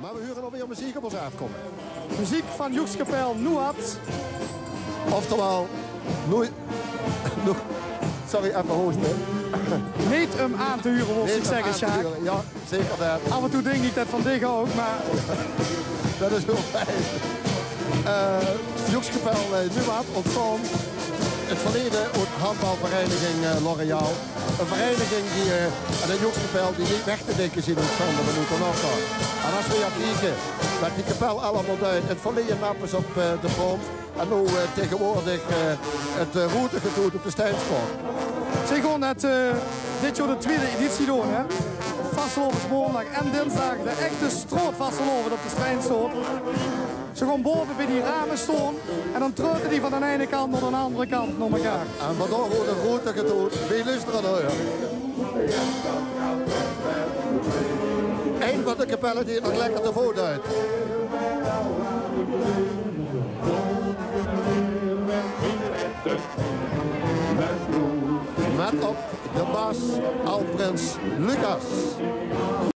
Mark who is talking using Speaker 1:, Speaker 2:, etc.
Speaker 1: Maar we huren alweer muziek op ons afkomen.
Speaker 2: Muziek van Joekskapel Nuat.
Speaker 1: Oftewel, sorry, even hoesten.
Speaker 2: Niet hem aan te huren, wil ik zeggen, Sjaak.
Speaker 1: Ja, zeker dat.
Speaker 2: Af en toe denk ik dat van Diggen ook, maar...
Speaker 1: Dat is heel fijn. Joekskapel Nuat ontstaan in het verleden uit handbalvereniging L'Oréal. Een vereniging die een Joekskapel die niet weg te denken is in het van de minuten nog. En als we gaan kijken wat die kapel allemaal doet, in het verleden nappen ze op de grond. En nu tegenwoordig het route getoerd op de Steinsport.
Speaker 2: Zeg gewoon dat dit jaar de tweede editie doen, hè? Vastelovers maandag en dinsdag de echte strootvastelover op de Steinstoot. Ze gaan boven bij die ramen staan en dan treuten die van de ene kant naar de andere kant naar elkaar.
Speaker 1: En vandaar wordt de route getoerd. Wie luisteren naar? Eén van de kapellen die het nog lekker te voet uit. Met op de bas Alprins Lucas.